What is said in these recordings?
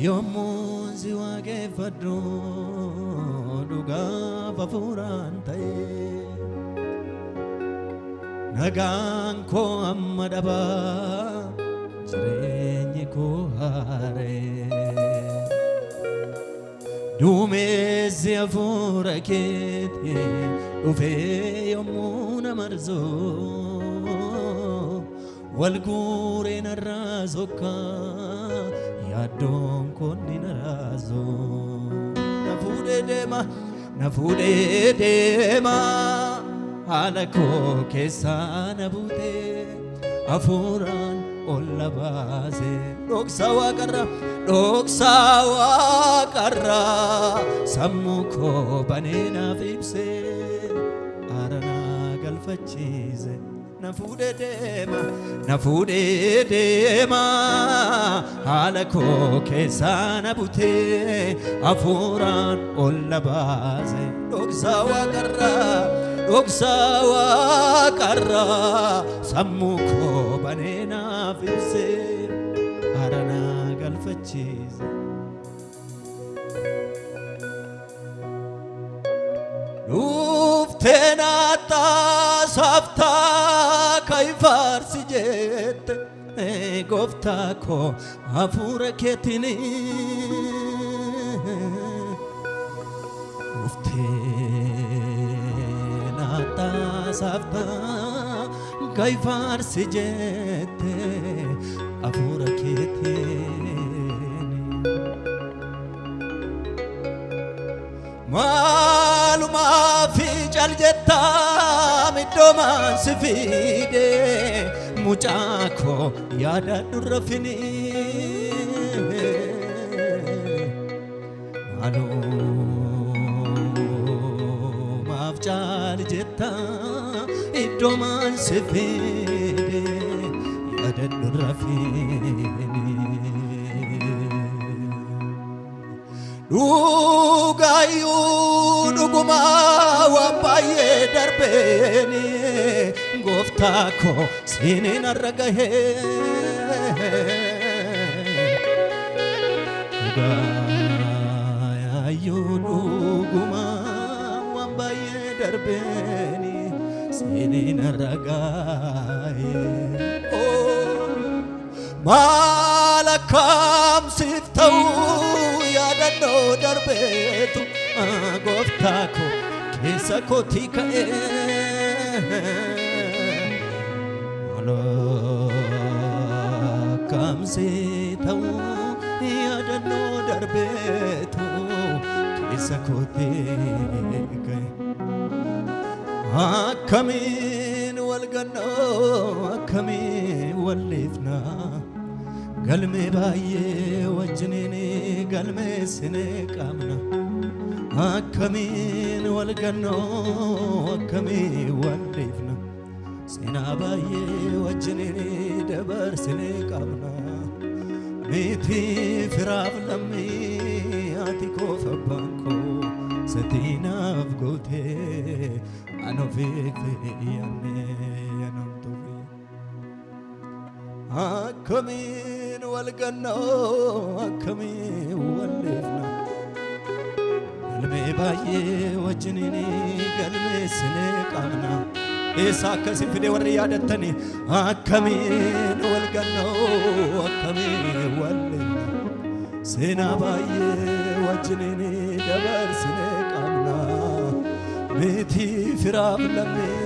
Yommuu si waaqeffadhu dhugaaf hafuuraan ta'e nagaan koo amma dhabaa jireenyi koo haaree duumessi hafuura keetti dhufee yommuu na marsuu wal guuree narraa sokkaa yaaddoon konni naraazoo na fuudhee deema haala koo keessaa na buutee hafuuraan ol na baasee dhoksaa waaqarra sammuu koo banee naaf ibsee aaranaa galfachiise na fuudhee deema haala koo keessaa na buutee hafuuraan ol na baasee dhoksaa waaqarra sammuu koo banee naaf ibsee aaranaa galfachiise dhuftee naattaa saaftaa kaifaarsi jette gooftaa koo hafuura keetiin Safta kaifaarsi jette hafuura keetiin maalumaaf caljetta middoomaan si fiide mucaa koo yaadadhu rafini maalumaaf caljetta iddomaan si fiide yaadadhu rafini dhugayyuu dhugumaa waan baay'ee darbeeni gooftaa koo siiniin har'a gahee dhugayyuu dhugumaa waan baay'ee darbeeni siiniin har'a gahee maal akkamsiif ta'uu yaadannoo darbeetu gooftaa koo keessa kootii ka'ee maal akkamsiif ta'uu yaadannoo darbeetu keessa kootii ka'ee akkamiin wal gannoo akkamiin wal liifnaa galmee baay'ee wajjiniin galmeessinee qabna akkamiin wal gannoo akkamiin wal liifna seenaa baay'ee wajjiniin dabarsinee qabna miti firaaf lammii ati koof abbaan koo satiinaaf gootee an ofiif yaannee namtuufi akkamiin wal gannoo akkamiin wal liifna galmee baay'ee wajjiniin galmeessinee qabna eessa akkasi fide warri yaadattani akkamiin wal gannoo akkamiin wal liifna seenaa baay'ee wajjiniin dabarsinee qabna miti firaaf lammii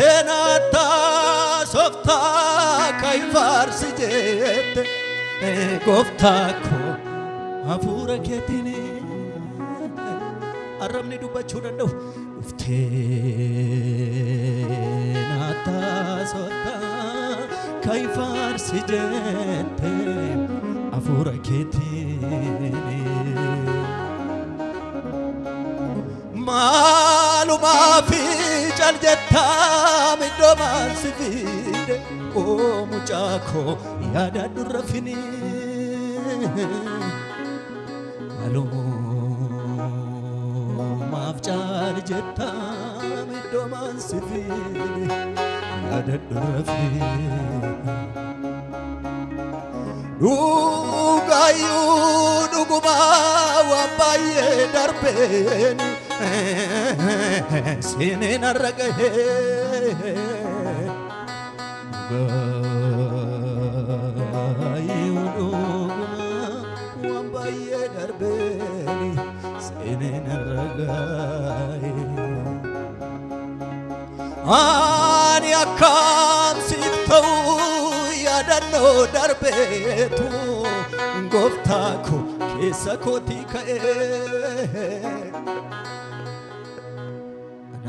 Tenata softa kaifaarsi jette gooftaa koo hafuura keetiin arrabni dubbachuu danda'u tenata softa kaifaarsi jette hafuura keetiin maalumaaf caljetta middoomaan si fiide mucaa koo yaadadhu rafini jettam iddoman sifini yaadadhu Dhugayu dhuguma waan baay'ee darbeen seeneen har'a gahee dhugayu dhuguma waan baay'ee darbeen seeneen har'a gahee ani akkam siif ta'u yaadannoo darbeetu gooftaa koo keessa kootii ka'ee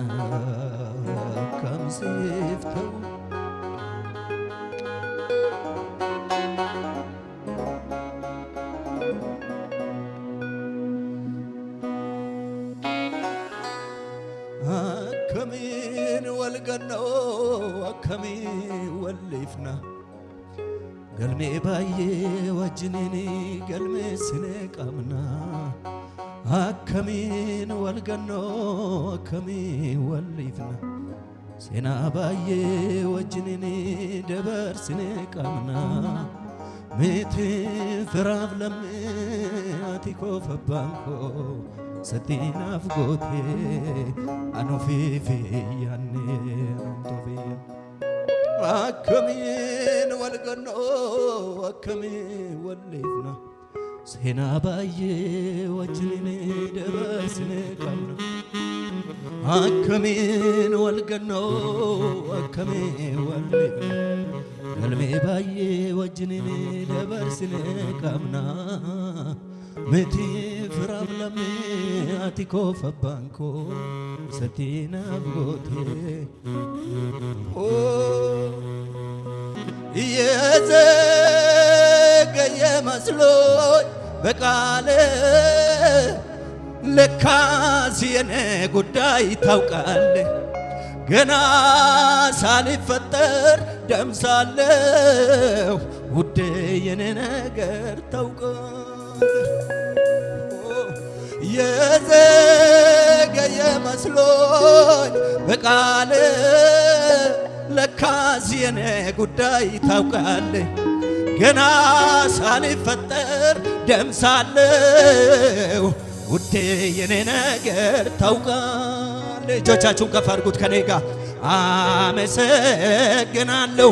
ana akkam siif ta'u akkamiin wal gannoo akkamiin wal liifna galmee baay'ee wajjiniin galmeessinee qabna akkamiin wal gannoo akkamiin wal liifna seenaa baay'ee wajjiniin dabarsinee qabna miti firaaf lammii ati koof abbaan koo sattiinaaf gootee anuufi fiyyaannee namtofee akkamiin wal gannoo akkamiin wal liifna seenaa baay'ee wajjiniin dabarsinee qabna akkamiin wal gannoo akkamiin wal liifna galmee baay'ee wajjiniin dabarsinee qabna miti firaaf lammii ati koof abbaan koo sattiinaaf gootee የዘገየ መስሎኝ በቃል ለካስ የኔ ጉዳይ ታውቃለህ ገና ሳልፈጠር ደምሳለሁ ውዴ የኔ ነገር ታውቃለህ የዘገየ መስሎኝ በቃል ለካስ የኔ ጉዳይ ታውቃለህ ገና ሳልፈጠር ደምሳለሁ ውዴ የኔ ነገር ታውቃለህ እጆቻችሁን ከፍ አድርጉት ከኔ ጋር አመሰግናለሁ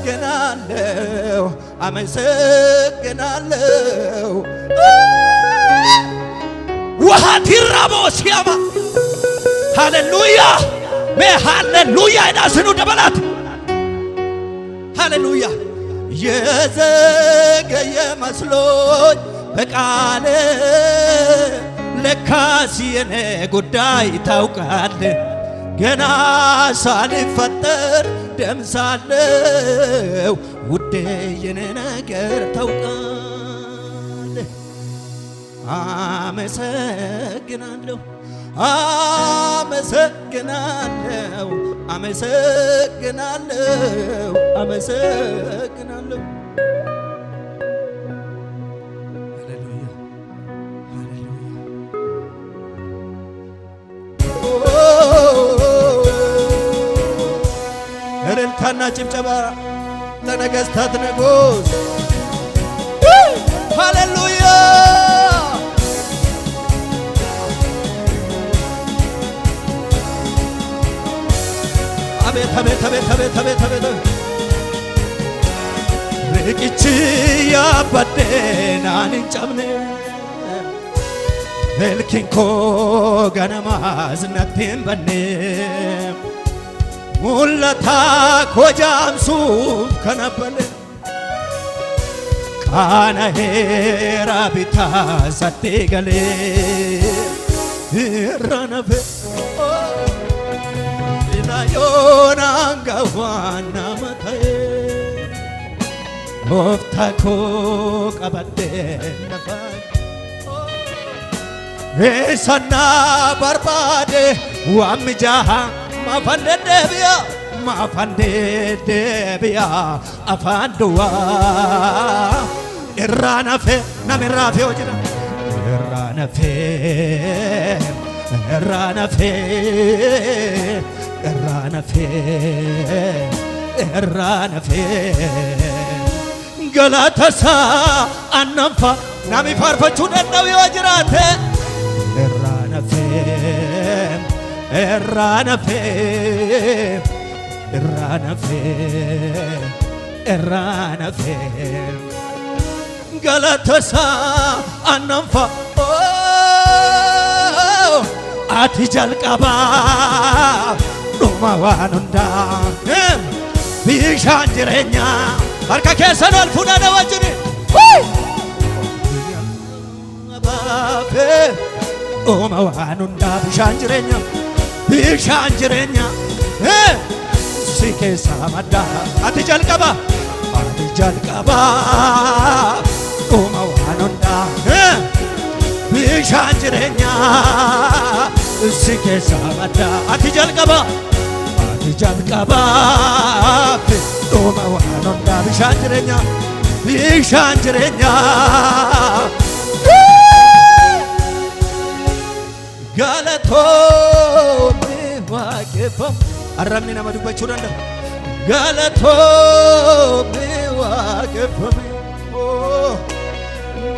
አመሰግናለሁ አመሰግናለሁ ወሃቲራቦስ ያማ ሃሌሉያ ሃሌሉያ እናስኑ ደበላት ሃሌሉያ የዘገየ መስሎኝ በቃል ለካስ የኔ ጉዳይ ታውቃለህ ገና ሳልፈጠር ደምሳለሁ ውዴ የኔ ነገር ታውቃለህ አመሰግናለሁ አመሰግናለሁ አመሰግናለሁ አመሰግናለሁ ሃሌሉያ ሃሌሉያ እልልታና ጭብጨባ ለነገሥታት ንጉሥ ሃሌሉያ አቤት አቤት አቤት አቤት አቤት አቤት ርቅች ያባዴን አንጨምኔ መልኪንኮ ገነማ ዝነቴን በኔ ሙለታ ኮጃምሱፍ ከነበለ ቃና ሄራ ቢታ ሰቴ ገሌ ረነፌ ዮናንጋዋና መታዬ ኦፍታኮ ቀበዴ ነፋን ኤሰና በርባዴ ዋምጃሃ ማፋንዴ ደቢያ አፋንዱዋ ኢራናፌ ናሚራፌ ወጅና እራነፌ እራነፌ እራነፌ እራነፌ ገላተሳ አናንፋ ናሚ ፋርፈቹ ደንደው የወጅራቴ እራነፌ እራነፌ እራነፌ እራነፌ ገላተሳ አናንፋ አቲ ጀልቀባ ዱማ ዋኑንዳ ቢሻን ጅሬኛ harka keessan ol fuudhana wajjin Ooma waan hundaa bishaan jireenya si keessaa maddaa ati jalqaba Ooma waan hundaa bishaan jireenya si keessaa maddaa ati jalqaba Ooma waan hundaa bishaan jireenya Galatoomni waaqeffamu arrabni nama dubbachuu danda'a Galatoomni waaqeffamu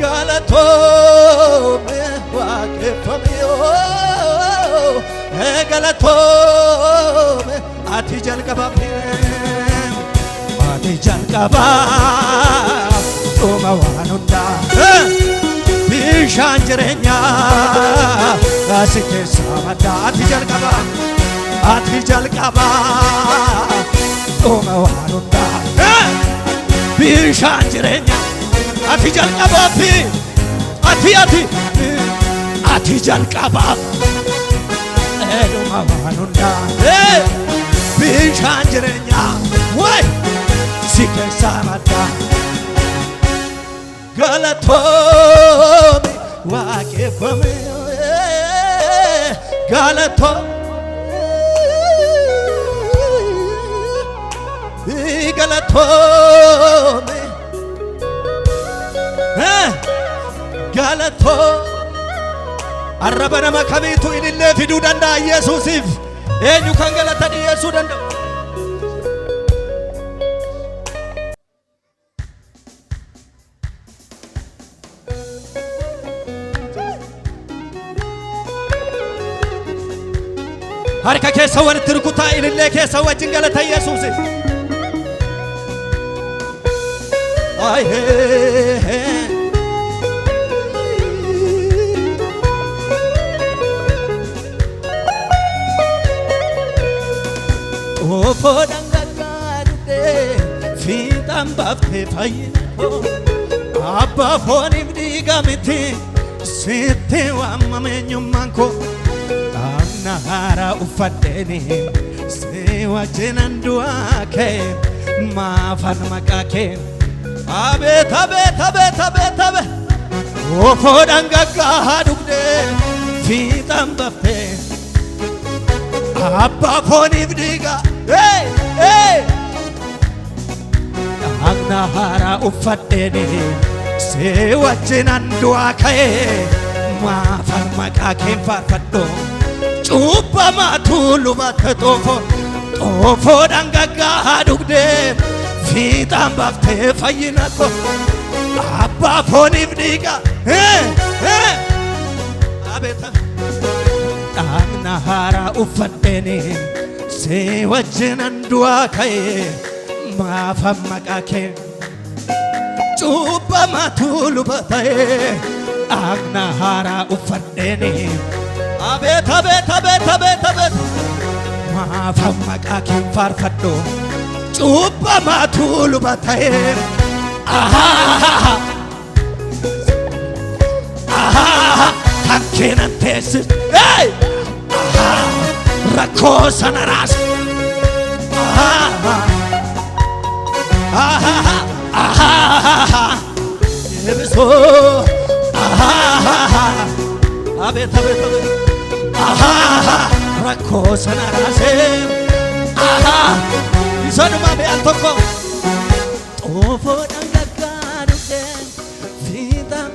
Galatoomni waaqeffamu Galatoomni ati jalqabaa Ooma waan hundaa bishaan jireenya si keessaa maddaa ati jalqabaa Ooma waan hundaa bishaan jireenya ati jalqabaa fi ati jalqabaa Ooma waan hundaa bishaan jireenya way si keessaa maddaa Galatoomni waaqeffamu Galatoomni arraba nama kamiitu ilillee fiduu danda'a Yesuusiif eenyu kan galata dhiyeessuu danda'u harka keessa walitti rukutaa ilillee keessa wajjin galata Yesuusi Ofoo dhangaggaadhee fiixaan baaftee fayyina koo abbaa fooniif dhiiga miti sitti waamame eenyummaan koo Amna haaraa uffadheeni si wajjinan du'aa kee maafan maqaa kee abeet ofoo dhangaggaa dhugdee fiixaan baaftee abbaa fooniif dhiiga Amna haaraa uffadheeni si wajjinan du'aa kee maafan maqaa kee faarfadhu Cubbamaatu lubate xoofoo dhangaggaa dhugdee fiixaan baaftee fayyina koo abbaa fooniif dhiiga dhagna haaraa uffadheeni si wajjinan du'aa ka'ee maafan maqaa kee cubbamaatu lubate dhagna haaraa uffadheeni Abeet maafan maqaa kee faarfadhu cubbamaatu lubate kan keenan teessis rakkoo sana raas deebisoo abeet rakkoo sana raasee isoonuma be'al tokko xoofoo dhangaggaa dhugdee fiixaan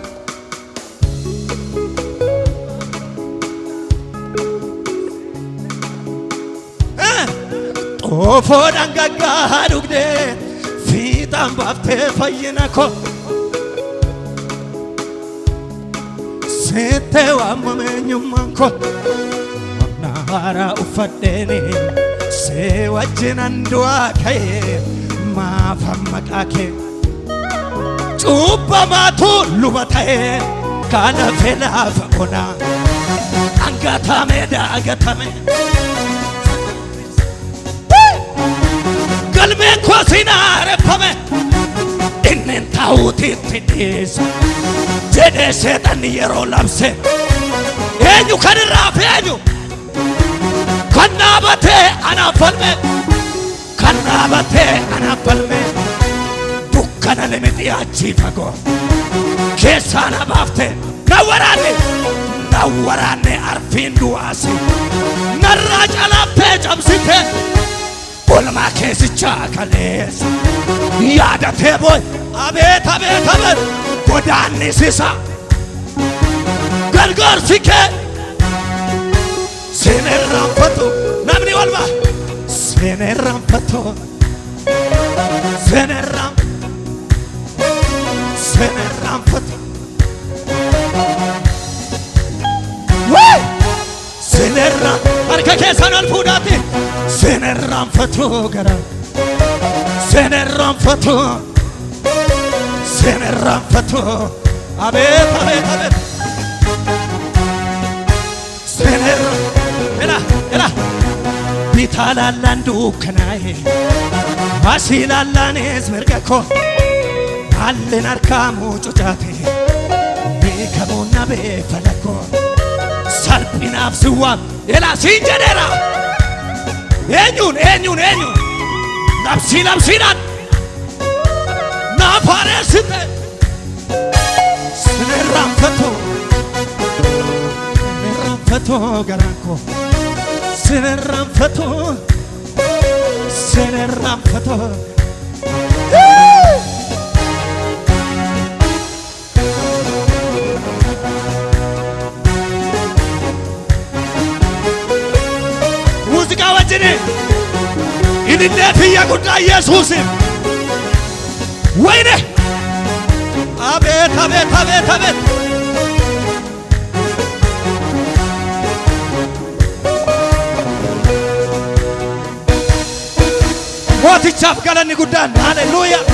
Ofoo dhangaggaa dhugdee fiixaan baaftee fayyina koo seettee waamame eenyummaan koo wagna haaraa uffadheeni see wajjinan du'aa ka'ee maafan maqaa kee cuubbamaatu luba ta'ee kana fedhaafa onaa angatame daagatame galmeen koo sinaareffame inneen taa'uutiitti dhiisa jedhee seexanni yeroo labse eenyu kan irraa fi eenyu kan dhaabatee anaaf falme kan dhaabatee anaaf falme dukkana limixii achii fagoo keessaa na baafte na waraanne arfiin du'aasi narraa calaaftee cabsite olmaa keessichaa kaleessa yaadatee booy abeet godaannisisa gargaarsi kee sin irraanfatu namni walba sin irraanfatu sin irraanfatu sin irra harka keessan ol fuudhaati sin irraanfatu gara sin irraanfatu abeet sin irra bitaa laallaan dukkanaa'e asii laallaanis mirga koo haalleen harkaa mucucaate beekamuun na beeffala koo salphinaaf siwaam elaa siin jedheera eenyuun labsiidhaan naaf haareessite sin irraanfatu garaan koo sin irraanfatu muuziqaa wajjini ilillee fiyya guddaa Yesuusin wayne abeet mootichaaf galanni guddaan haleluuyaa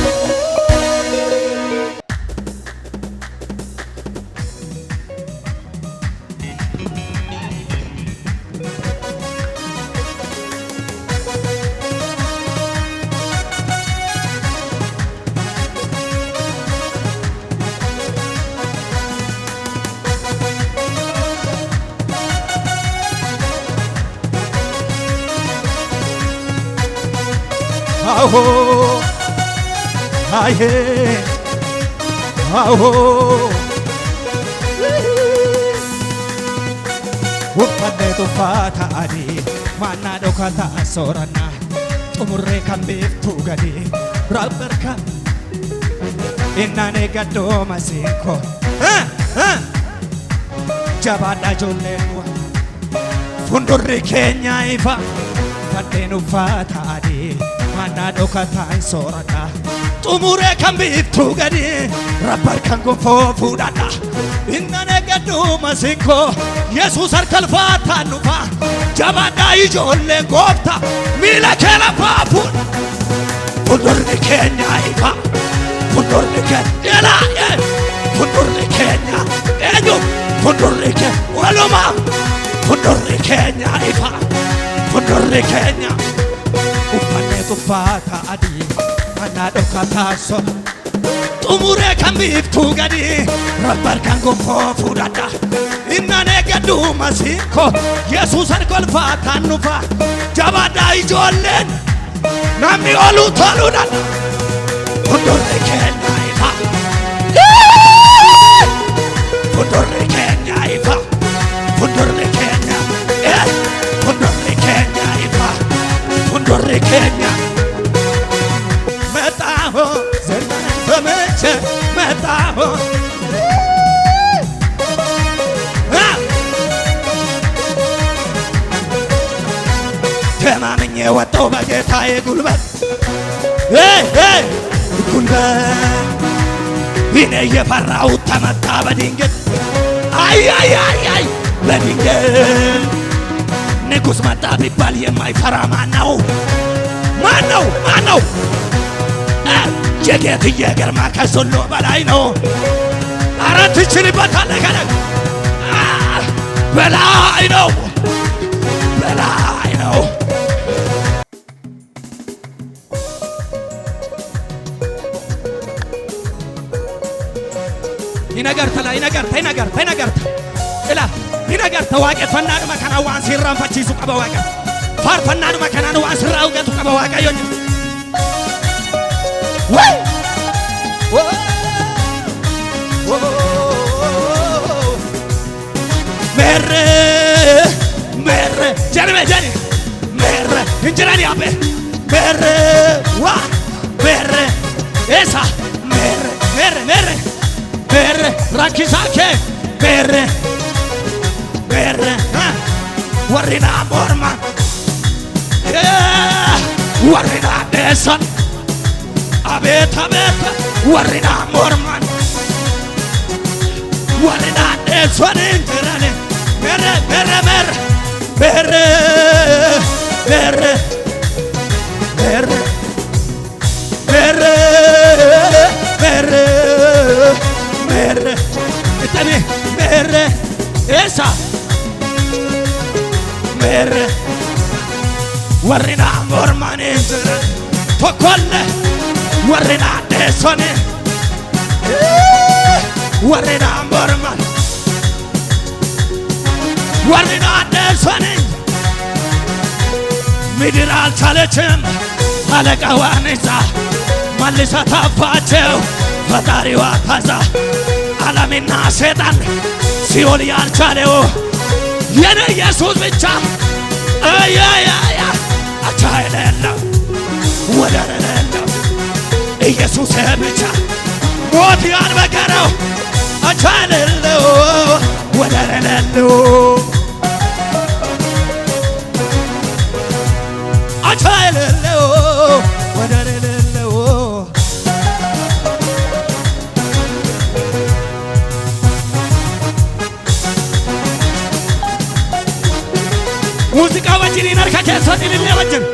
Uffanne tuffaata adii maannaa dhokataa soorannaa xumurree kan beektu gadii rabbarka innaan eeggadhoo masiinko jabaadhaa ijoolleen fuuldurri keenya ifa fanneen uffaata adii maannaa dhokataa soorannaa xumurree kan beektu gadii rabbarkan gonfoo fuudhadhaa innaan eeggadhoo masiinko Yesuus harkalfaataan dhufa jabaadhaa ijoolleen goofta miila kee lafaa fuudha fuuldurri keenya ifa fuuldurri keenya fuuldurri keenya eenyu fuuldurri keenya walumaa fuuldurri keenya ifa fuuldurri keenya uffannee tuffaata adii maannaa dhokataa soorannaa xumurree kan beektu gadii rabbarkan gonfoo fuudhadhaa innaan eeggadhuu masiinko Yesuus harkalfaataan dhufa jabaadhaa ijoolleen namni oluu toluu danda'a fuuldurri keenya ifa fuuldurri keenya ifa fuuldurri keenya ifa fuuldurri keenya mexaaho ዘመቼ መጣሁ ተማምኜ ወጣው በጌታዬ ጉልበት ጉልበት እኔ የፈራሁት ተመታ በድንገት አይ በድንገት ንጉሥ መጣ ቢባል የማይፈራ ማነው? የጌትዬ ግርማ ከሁሉ በላይ ነው። ኧረ ትችልበታለህ ከነግ በላይ ነው። ይነገር ተዋቄት ፈናድ መከና ዋን ሲራን ፈቺሱ ቀበዋቀ ፋር ፈናድ መከና ዋን ሲራው ገቱ ቀበዋቀ ዮኝ ሜሬ ጀኔ ሜሬ እንጀራን ያበ ሜሬ ዋ ሜሬ ኤሳ ሜሬ ራኪሳኬ ሜሬ ወሪና ሞርማን ወሪና ደሰን አቤት ወሪና ሞርማን ወሪና ደሰን እንጀራን ኤሳ ወሪና ሞርማን እንጀራን ቶኮለ ወሪና ደሰን ወሪና ሞርማን ወሪና ደሰን ምድር አልቻለችም አለቃዋን ይዛ መልሳ ታፋቸው ፈጣሪዋ ታዛ ዓለምና ሰይጣን ሲኦል ያልቻለው የኔ ኢየሱስ ብቻ አቻ የሌለው ወደር የሌለው ኢየሱስ ብቻ ሞት ያልበገረው አቻ የሌለው ወደር የሌለው አቻ የሌለው ወደር የሌለው ሙዚቃ ወንጀል ይነርካ ከሰጥን ለወንጀል